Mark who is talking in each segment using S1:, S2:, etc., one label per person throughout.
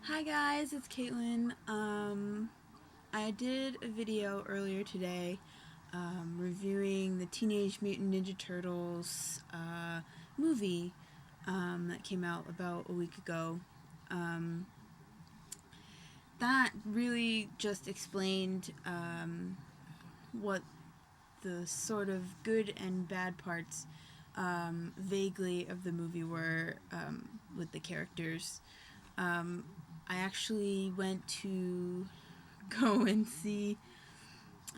S1: Hi guys, it's Caitlin. I did a video earlier today reviewing the Teenage Mutant Ninja Turtles movie that came out about a week ago. Um, that really just explained what the sort of good and bad parts vaguely of the movie were with the characters. I actually went to go and see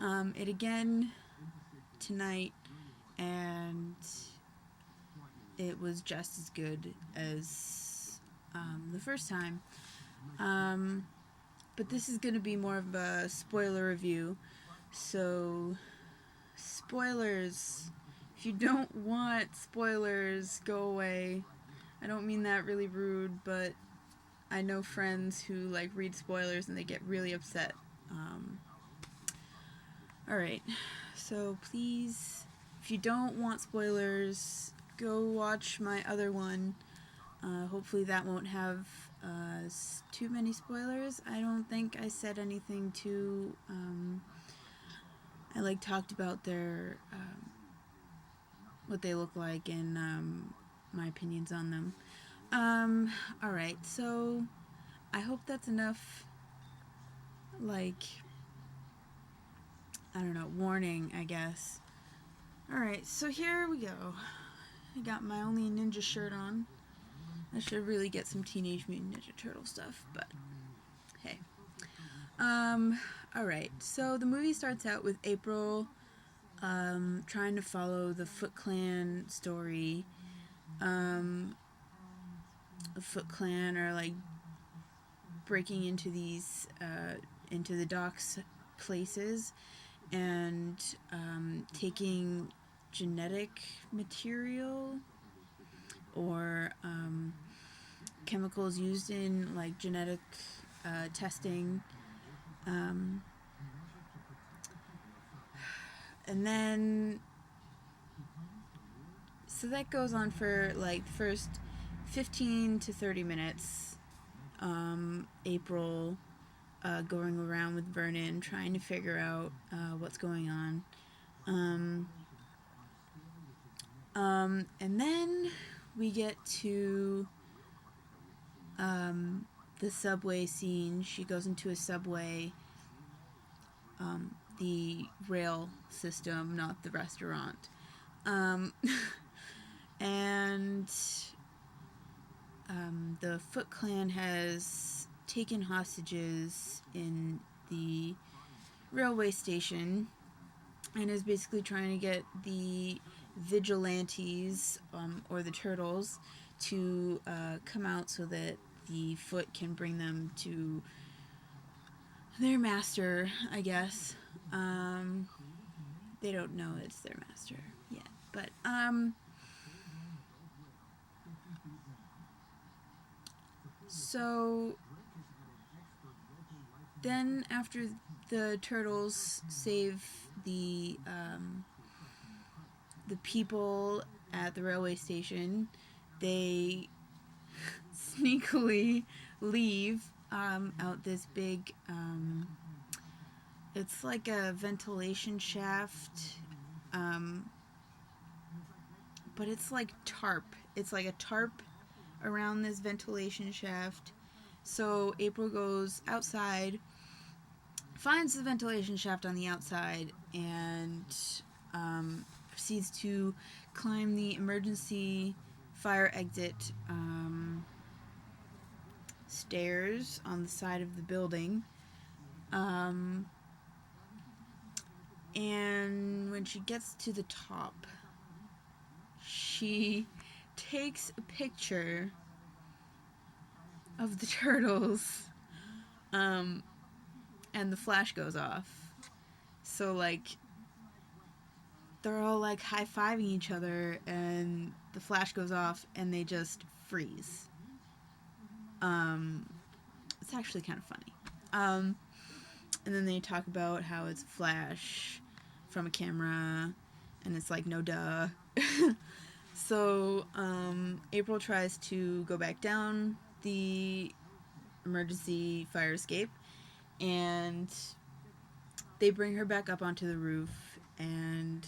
S1: it again tonight, and it was just as good as the first time. But this is going to be more of a spoiler review, so spoilers. If you don't want spoilers, go away. I don't mean that really rude, but I know friends who like read spoilers and they get really upset. Alright, so please, if you don't want spoilers, go watch my other one. Hopefully that won't have too many spoilers. I don't think I said anything too. I talked about their what they look like and my opinions on them. Alright, so I hope that's enough, I don't know, warning, I guess. Alright, so here we go. I got my only ninja shirt on. I should really get some Teenage Mutant Ninja Turtle stuff, but hey. Alright, so the movie starts out with April trying to follow the Foot Clan story. The Foot Clan are breaking into these into the docks places and taking genetic material or chemicals used in genetic testing, and then so that goes on for the first 15 to 30 minutes. April going around with Vernon trying to figure out what's going on. And then we get to the subway scene. She goes into a subway, the rail system, not the restaurant. And the Foot Clan has taken hostages in the railway station and is basically trying to get the vigilantes, or the turtles, to come out so that the Foot can bring them to their master, I guess. They don't know it's their master yet, but so then after the turtles save the people at the railway station, they sneakily leave out this big it's like a ventilation shaft, but it's like tarp. It's like a tarp around this ventilation shaft. So April goes outside, finds the ventilation shaft on the outside, and proceeds to climb the emergency fire exit stairs on the side of the building. And when she gets to the top, she takes a picture of the turtles, and the flash goes off. So they're all high-fiving each other, and the flash goes off, and they just freeze. It's actually kind of funny. And then they talk about how it's a flash from a camera, and it's no duh. So April tries to go back down the emergency fire escape, and they bring her back up onto the roof, and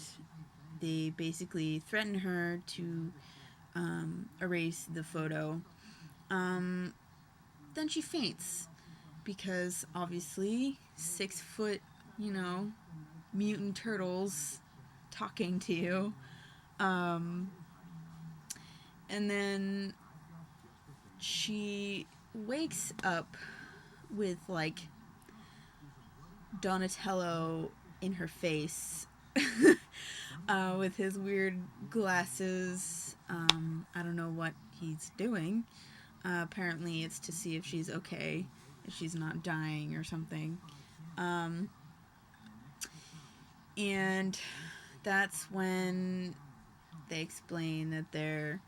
S1: they basically threaten her to erase the photo. Then she faints because obviously 6 foot, mutant turtles talking to you. And then she wakes up with like Donatello in her face with his weird glasses. I don't know what he's doing. Apparently it's to see if she's okay, if she's not dying or something. And that's when they explain that they're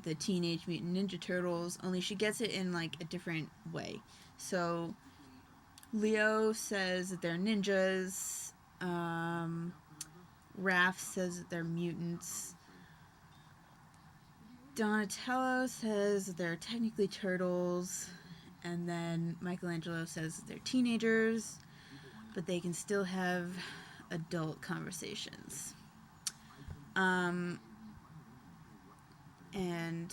S1: the Teenage Mutant Ninja Turtles, only she gets it in like a different way. So Leo says that they're ninjas. Raph says that they're mutants. Donatello says that they're technically turtles. And then Michelangelo says that they're teenagers, but they can still have adult conversations. And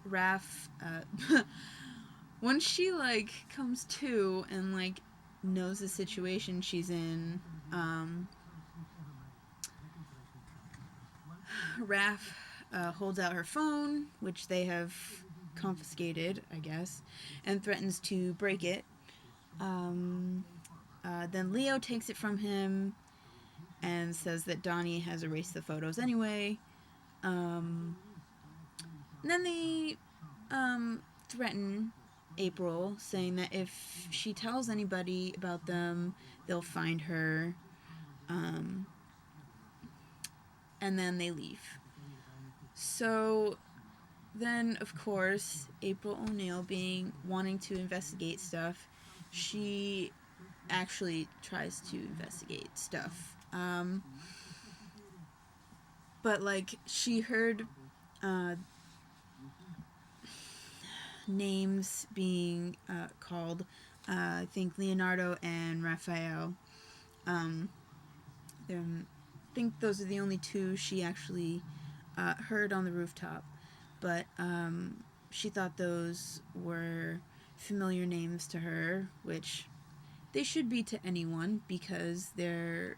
S1: Raph, once she like comes to and like knows the situation she's in, Raph holds out her phone, which they have confiscated, I guess, and threatens to break it. Then Leo takes it from him and says that Donnie has erased the photos anyway. And then they threaten April, saying that if she tells anybody about them, they'll find her. And then they leave. So then, of course, April O'Neil, wanting to investigate stuff, she actually tries to investigate stuff. But like she heard names being called, I think Leonardo and Raphael. I think those are the only two she actually heard on the rooftop, but she thought those were familiar names to her, which they should be to anyone because they're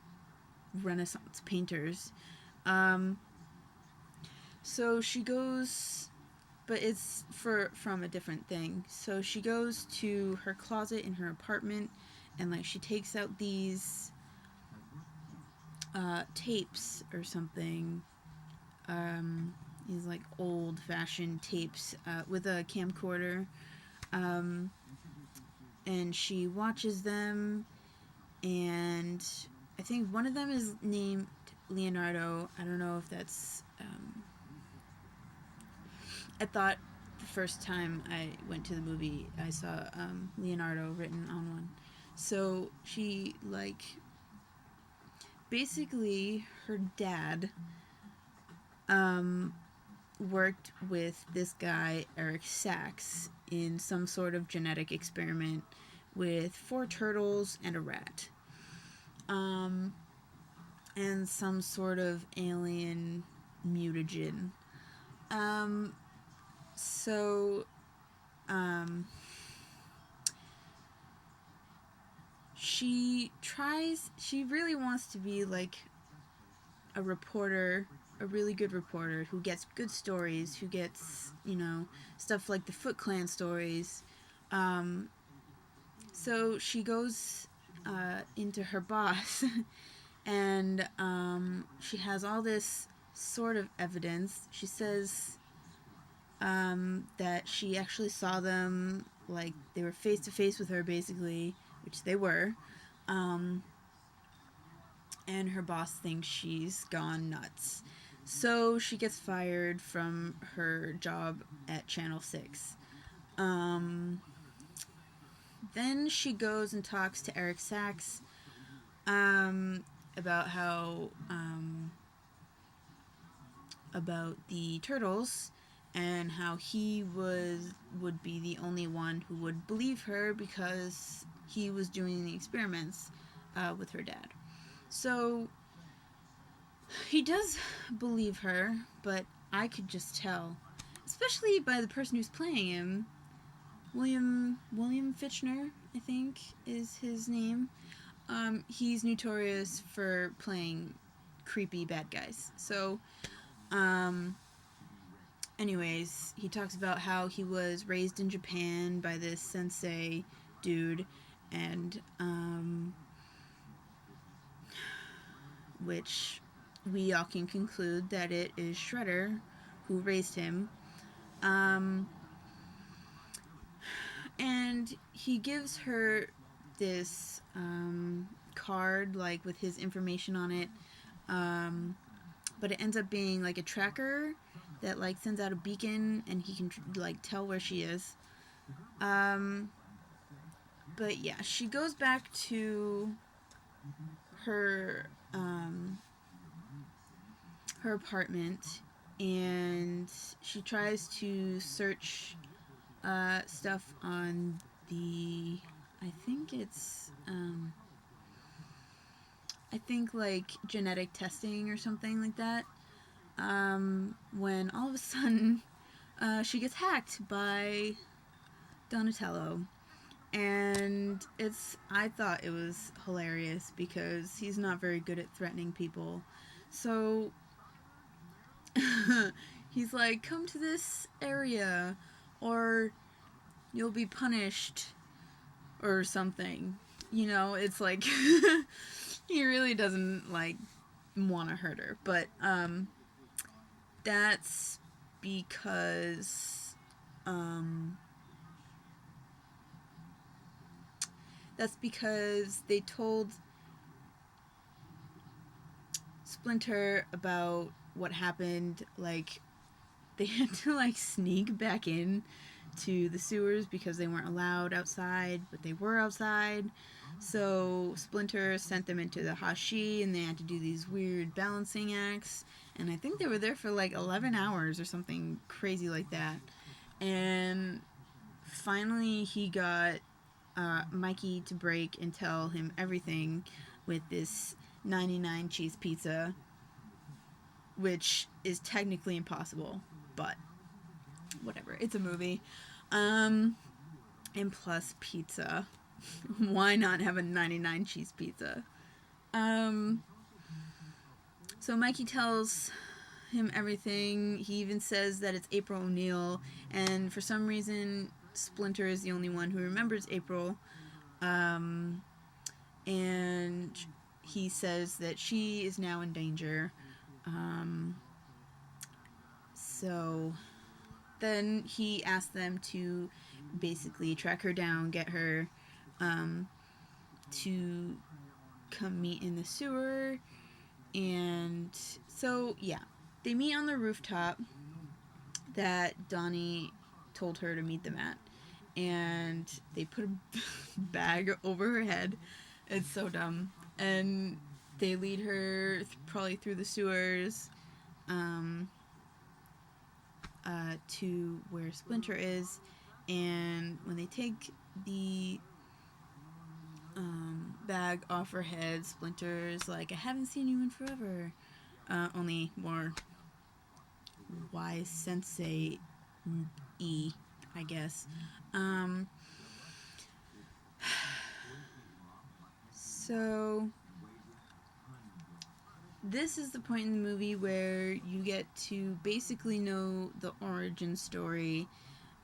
S1: Renaissance painters. So she goes, but it's from a different thing. So she goes to her closet in her apartment, and like she takes out these tapes or something. These like old-fashioned tapes with a camcorder, and she watches them, and I think one of them is named Leonardo. I don't know if that's I thought the first time I went to the movie I saw Leonardo written on one. So she like basically her dad worked with this guy Eric Sachs in some sort of genetic experiment with 4 turtles and a rat, and some sort of alien mutagen. So she really wants to be like a reporter, a really good reporter who gets good stories, who gets, stuff like the Foot Clan stories. So she goes into her boss and she has all this sort of evidence. She says that she actually saw them, like they were face to face with her basically, which they were. And her boss thinks she's gone nuts. So she gets fired from her job at Channel 6. Then she goes and talks to Eric Sachs about how about the turtles, and how he would be the only one who would believe her because he was doing the experiments with her dad. So he does believe her, but I could just tell, especially by the person who's playing him, William Fitchner, I think is his name. He's notorious for playing creepy bad guys. So, anyways, he talks about how he was raised in Japan by this sensei dude, and which we all can conclude that it is Shredder who raised him. And he gives her this card, like, with his information on it, but it ends up being like a tracker that, like, sends out a beacon, and he can like tell where she is. But yeah, she goes back to her her apartment, and she tries to search stuff on the, I think like genetic testing or something like that, when all of a sudden she gets hacked by Donatello. And I thought it was hilarious because he's not very good at threatening people. So he's like, come to this area or you'll be punished or something. You know, it's like he really doesn't like want to hurt her. But that's because they told Splinter about what happened. Like, they had to like sneak back in to the sewers because they weren't allowed outside, but they were outside. So Splinter sent them into the Hashi, and they had to do these weird balancing acts. And I think they were there for like 11 hours or something crazy like that. And finally he got Mikey to break and tell him everything with this 99 cheese pizza, which is technically impossible, but whatever. It's a movie. And plus pizza. Why not have a 99 cheese pizza? So Mikey tells him everything. He even says that it's April O'Neil, and for some reason Splinter is the only one who remembers April. And he says that she is now in danger. So then he asks them to basically track her down, get her to come meet in the sewer. And so, yeah, they meet on the rooftop that Donnie told her to meet them at. And they put a bag over her head. It's so dumb. And they lead her probably through the sewers to where Splinter is. And when they take the bag off her head, Splinter's like, I haven't seen you in forever. Only more wise sensei I guess. So this is the point in the movie where you get to basically know the origin story,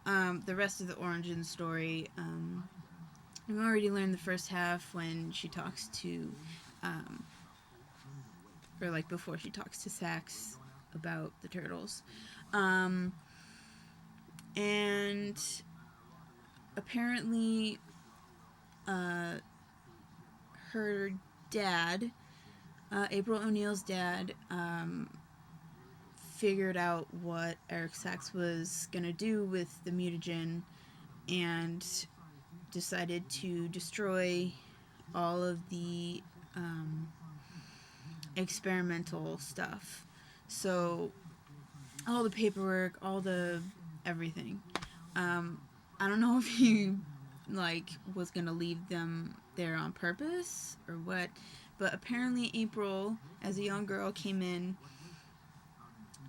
S1: the rest of the origin story. We've already learned the first half when she talks to, or like before she talks to Sax about the turtles. And apparently, her dad, April O'Neil's dad, figured out what Eric Sachs was gonna do with the mutagen and decided to destroy all of the experimental stuff. So all the paperwork, all the everything. I don't know if he like was gonna leave them there on purpose or what, but apparently April, as a young girl, came in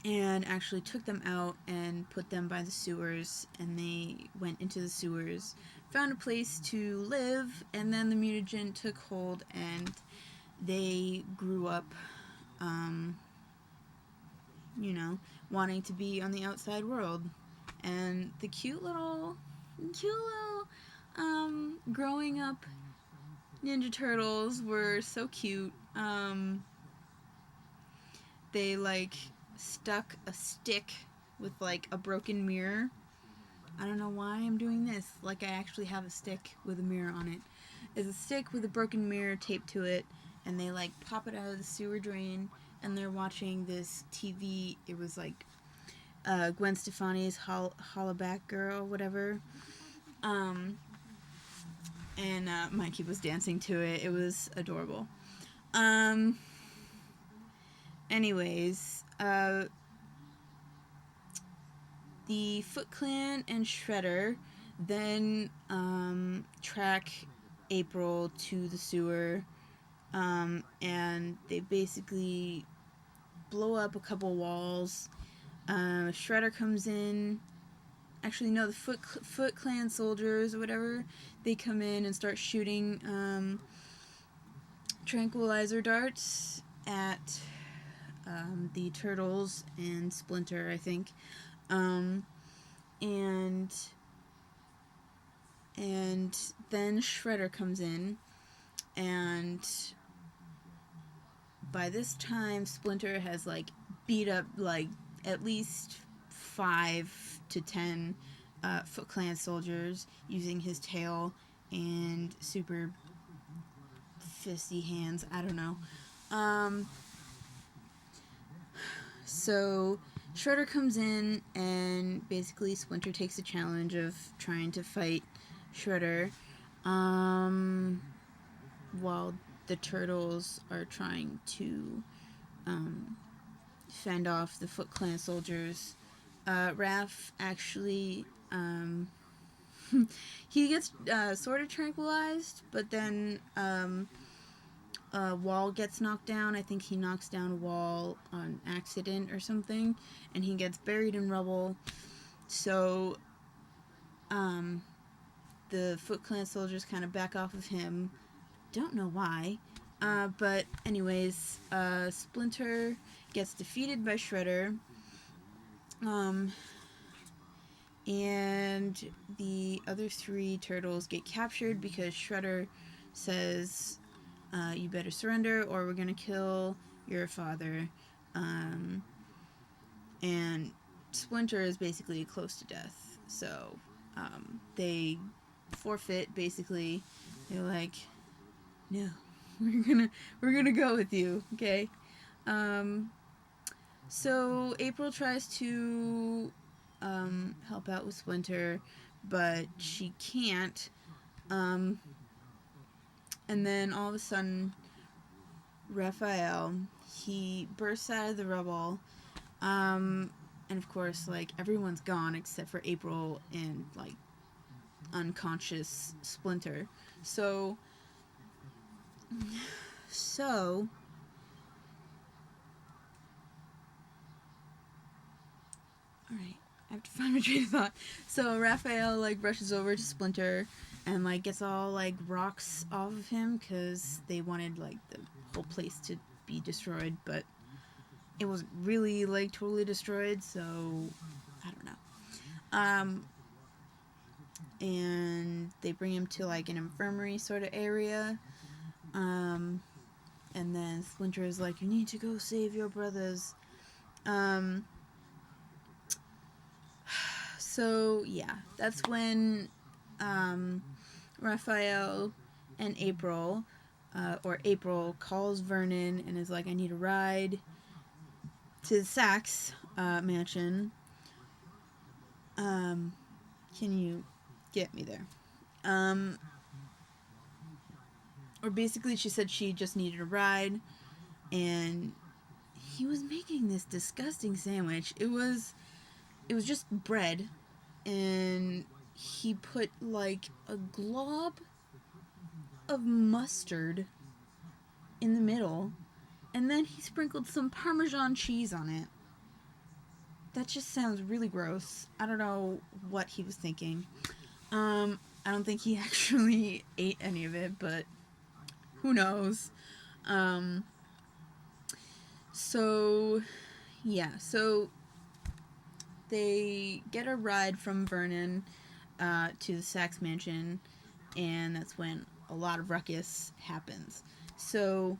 S1: and actually took them out and put them by the sewers, and they went into the sewers, found a place to live, and then the mutagen took hold and they grew up, um, you know, wanting to be on the outside world. And the cute little, growing up Ninja Turtles were so cute. They, like, stuck a stick with, like, a broken mirror. I don't know why I'm doing this. Like, I actually have a stick with a mirror on it. It's a stick with a broken mirror taped to it, and they, like, pop it out of the sewer drain, and they're watching this TV. It was, like, Gwen Stefani's Hollaback Girl, whatever. And Mikey was dancing to it. It was adorable. Anyways, the Foot Clan and Shredder then track April to the sewer, and they basically blow up a couple walls. Shredder comes in. Actually, no, the Foot Clan soldiers or whatever, they come in and start shooting tranquilizer darts at the Turtles and Splinter, I think. And then Shredder comes in, and by this time Splinter has, like, beat up, like, at least 5 to 10 Foot Clan soldiers using his tail and super fisty hands. I don't know. So Shredder comes in, and basically Splinter takes the challenge of trying to fight Shredder, while the Turtles are trying to fend off the Foot Clan soldiers. Raph actually, he gets sort of tranquilized, but then a wall gets knocked down. I think he knocks down a wall on accident or something, and he gets buried in rubble. So the Foot Clan soldiers kind of back off of him. Don't know why. But anyways, Splinter gets defeated by Shredder. And the other 3 turtles get captured because Shredder says, you better surrender or we're gonna kill your father. And Splinter is basically close to death. So they forfeit, basically. They're like, no, we're gonna go with you, okay? So April tries to help out with Splinter, but she can't. And then all of a sudden, Raphael, he bursts out of the rubble, and of course, like, everyone's gone except for April and, like, unconscious Splinter. So alright, I have to find my train of thought. So Raphael, like, rushes over to Splinter and, like, gets all, like, rocks off of him because they wanted, like, the whole place to be destroyed, but it wasn't really, like, totally destroyed, so I don't know. And they bring him to, like, an infirmary sort of area. And then Splinter is like, you need to go save your brothers. So, yeah, that's when Raphael and April, or April, calls Vernon and is like, I need a ride to the Sachs mansion. Can you get me there? Or basically she said she just needed a ride, and he was making this disgusting sandwich. It was just bread, and he put like a glob of mustard in the middle, and then he sprinkled some Parmesan cheese on it. That just sounds really gross. I don't know what he was thinking. I don't think he actually ate any of it, but who knows. So they get a ride from Vernon to the Sachs mansion, and that's when a lot of ruckus happens. So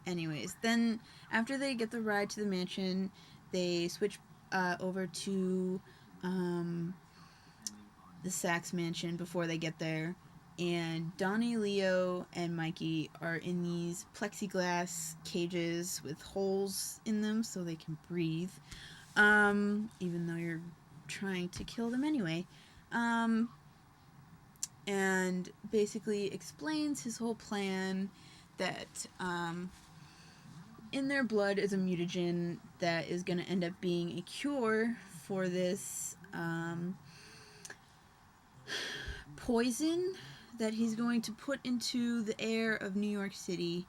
S1: anyways, then after they get the ride to the mansion, they switch over to the Sachs mansion before they get there. And Donnie, Leo, and Mikey are in these plexiglass cages with holes in them so they can breathe, even though you're trying to kill them anyway. And basically explains his whole plan that in their blood is a mutagen that is going to end up being a cure for this poison that he's going to put into the air of New York City,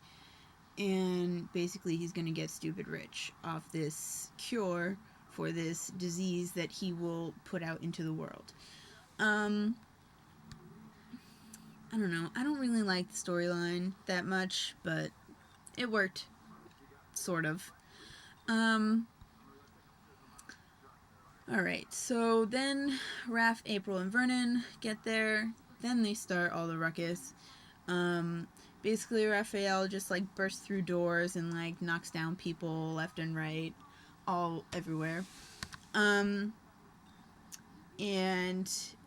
S1: and basically he's going to get stupid rich off this cure for this disease that he will put out into the world. I don't know. I don't really like the storyline that much, but it worked. Sort of. Alright, so then Raph, April, and Vernon get there. Then they start all the ruckus. Basically, Raphael just, like, bursts through doors and, like, knocks down people left and right. All everywhere. And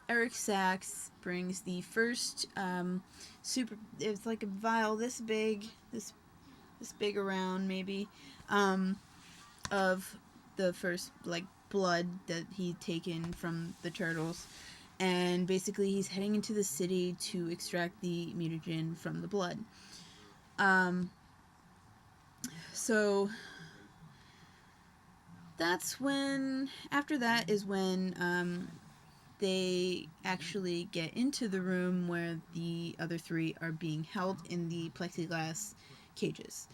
S1: Eric Sachs brings the first, it's like a vial this big around, maybe, of the first, like, blood that he'd taken from the turtles, and basically he's heading into the city to extract the mutagen from the blood. So that's when, after that is when they actually get into the room where the other three are being held in the plexiglass cages.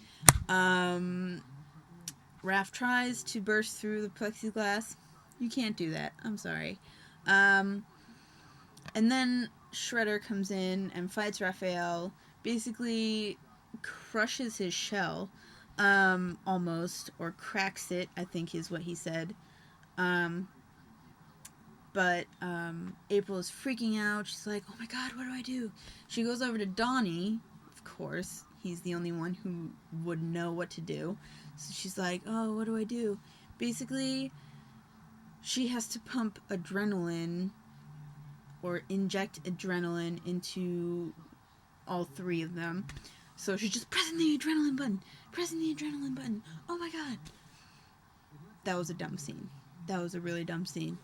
S1: Raph tries to burst through the plexiglass. You can't do that. I'm sorry. And then Shredder comes in and fights Raphael. Basically crushes his shell. Almost. Or cracks it, I think is what he said. But April is freaking out. She's like, oh my god, what do I do? She goes over to Donnie. Of course. He's the only one who would know what to do. So she's like, oh, what do I do? Basically, she has to pump adrenaline or inject adrenaline into all three of them. So she's just pressing the adrenaline button. Oh my god. That was a dumb scene. That was a really dumb scene.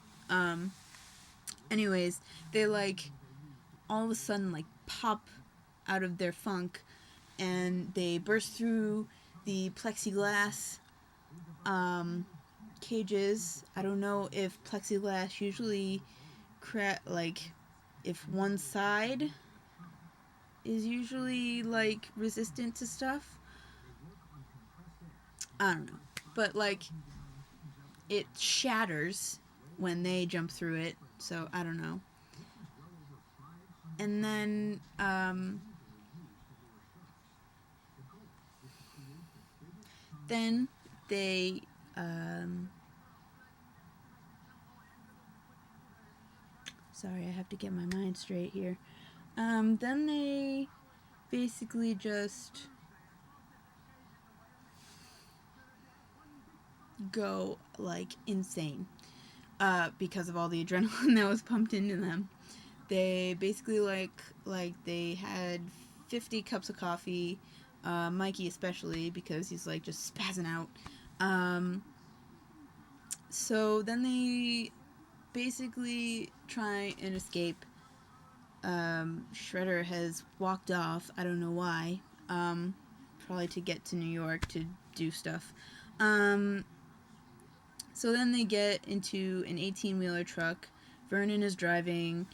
S1: Anyways, they, like, all of a sudden, like, pop out of their funk, and they burst through the plexiglass cages. I don't know if plexiglass usually if one side is usually, like, resistant to stuff. I don't know. But, like, it shatters when they jump through it, so I don't know. And then they sorry, I have to get my mind straight here. Then they basically just go, like, insane because of all the adrenaline that was pumped into them. They basically, like they had 50 cups of coffee, Mikey especially, because he's, like, just spazzing out. So then they basically try and escape. Shredder has walked off. I don't know why. probably to get to New York to do stuff. So then they get into an 18-wheeler truck. Vernon is driving.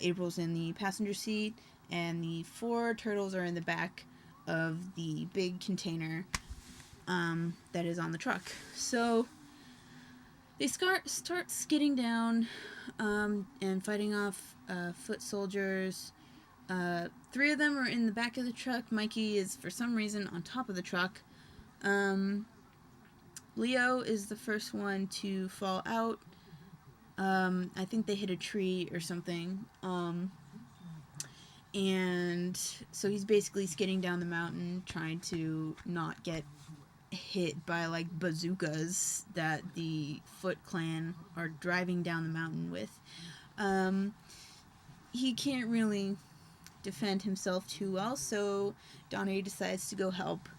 S1: April's in the passenger seat, and the 4 turtles are in the back of the big container that is on the truck. So they start skidding down and fighting off foot soldiers. 3 of them are in the back of the truck. Mikey is, for some reason, on top of the truck. Leo is the first one to fall out. I think they hit a tree or something. And so he's basically skidding down the mountain, trying to not get hit by, like, bazookas that the Foot Clan are driving down the mountain with. He can't really defend himself too well, so Donnie decides to go help.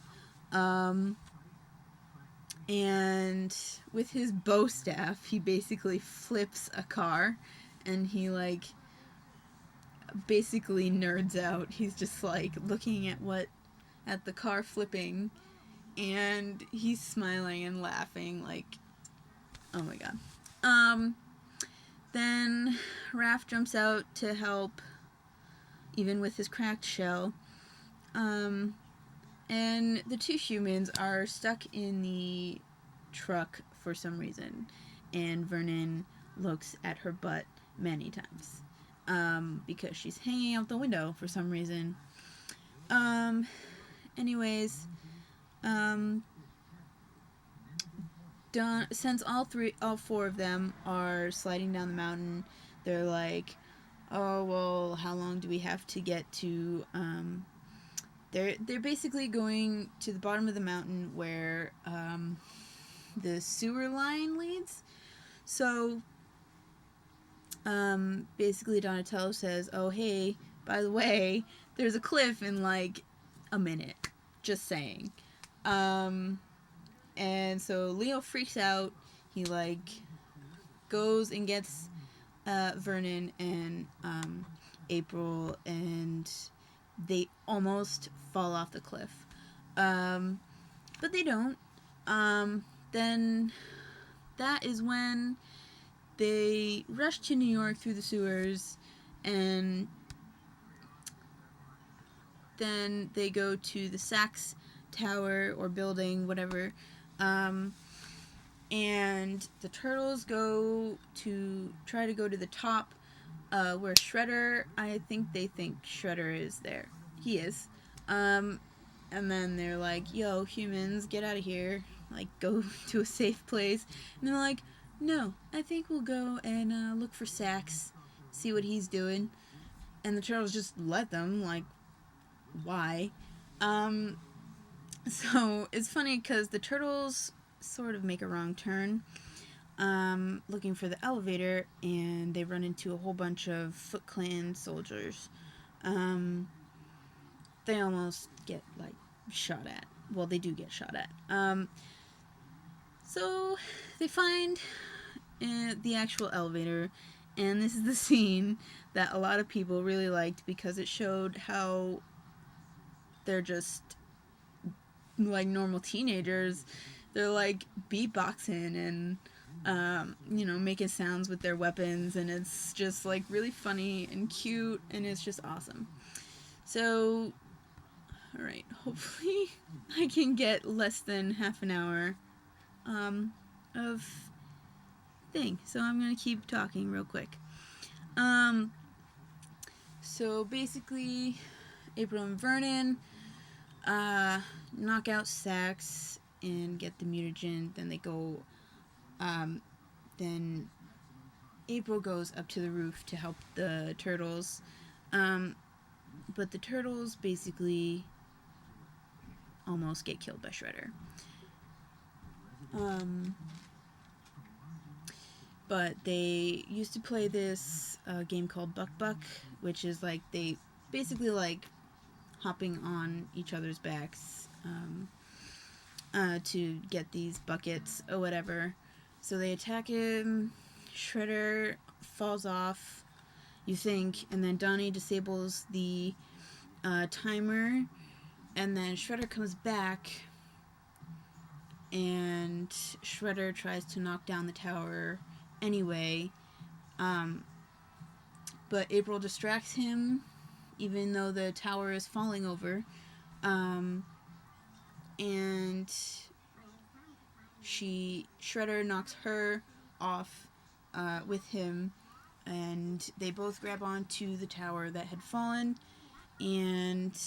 S1: And with his bow staff, he basically flips a car, and he, like, basically nerds out. He's just, like, looking at the car flipping, and he's smiling and laughing, like, oh my god. Then Raph jumps out to help, even with his cracked shell. And the 2 humans are stuck in the truck for some reason, and Vernon looks at her butt many times, because she's hanging out the window for some reason. Anyways, since all 4 of them are sliding down the mountain, they're like, oh, well, how long do we have to get to, They're basically going to the bottom of the mountain where the sewer line leads. So basically Donatello says, oh, hey, by the way, there's a cliff in like a minute. Just saying. And so Leo freaks out. He like goes and gets Vernon and April, and they almost fall off the cliff. But they don't. Then that is when they rush to New York through the sewers, and then they go to the Sachs Tower or building, whatever. And the turtles try to go to the top, where Shredder, I think they think Shredder is there. He is. And then they're like, yo, humans, get out of here. Like, go to a safe place. And they're like, no, I think we'll go and look for Sax, see what he's doing. And the turtles just let them, like, why? So it's funny because the turtles sort of make a wrong turn, looking for the elevator, and they run into a whole bunch of Foot Clan soldiers. They almost get, like, shot at. Well, they do get shot at. So they find the actual elevator, and this is the scene that a lot of people really liked because it showed how they're just like normal teenagers. They're like beatboxing and making sounds with their weapons, and it's just like really funny and cute, and it's just awesome. So alright, hopefully I can get less than half an hour of thing. So I'm gonna keep talking real quick. So basically April and Vernon knock out Sax and get the mutagen. Then they go, then April goes up to the roof to help the turtles. But the turtles basically almost get killed by Shredder. But they used to play this game called Buck Buck, which is like they basically like hopping on each other's backs to get these buckets or whatever. So they attack him. Shredder falls off, you think, and then Donnie disables the timer, And then Shredder comes back, and Shredder tries to knock down the tower anyway. But April distracts him, even though the tower is falling over. And Shredder knocks her off with him, and they both grab onto the tower that had fallen, and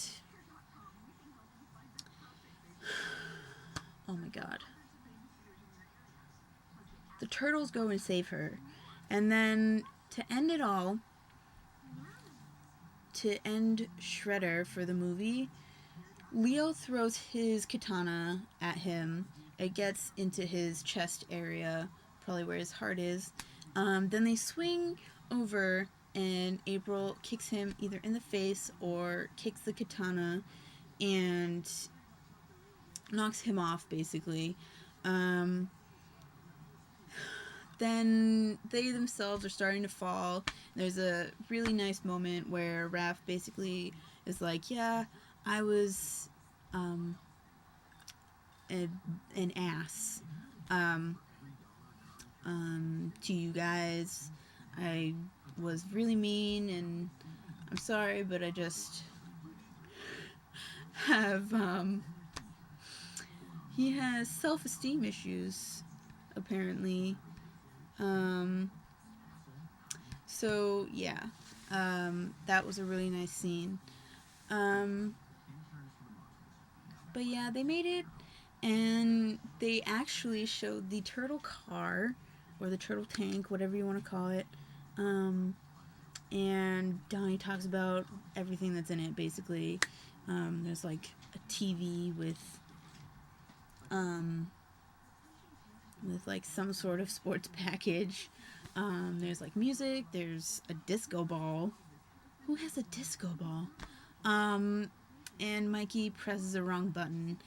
S1: oh my god. The turtles go and save her. And then, to end it all, to end Shredder for the movie, Leo throws his katana at him. It gets into his chest area, probably where his heart is. Then they swing over, and April kicks him either in the face or kicks the katana and knocks him off, basically. Then they themselves are starting to fall. There's a really nice moment where Raph basically is like, yeah, I was an ass to you guys. I was really mean, and I'm sorry, but I just have he has self-esteem issues, apparently. So yeah, that was a really nice scene. But yeah, they made it, and they actually showed the turtle car, or the turtle tank, whatever you want to call it. And Donnie talks about everything that's in it, basically. There's like a TV with like some sort of sports package. There's like music, there's a disco ball. Who has a disco ball? And Mikey presses the wrong button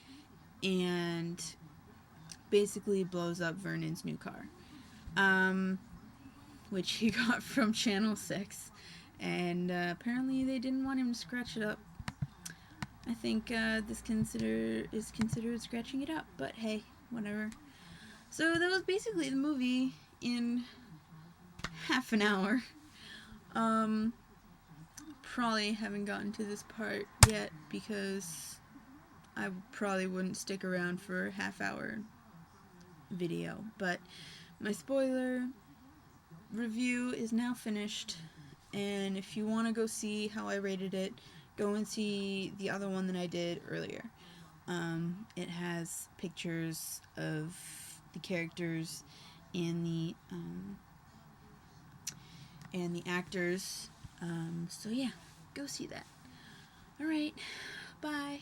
S1: and basically blows up Vernon's new car, which he got from Channel 6. And apparently they didn't want him to scratch it up. I think this is considered scratching it up, but hey, whatever. So that was basically the movie in half an hour. Probably haven't gotten to this part yet because I probably wouldn't stick around for a half-hour video. But my spoiler review is now finished, and if you want to go see how I rated it, go and see the other one that I did earlier. It has pictures of the characters and the actors. So yeah, go see that. All right, bye.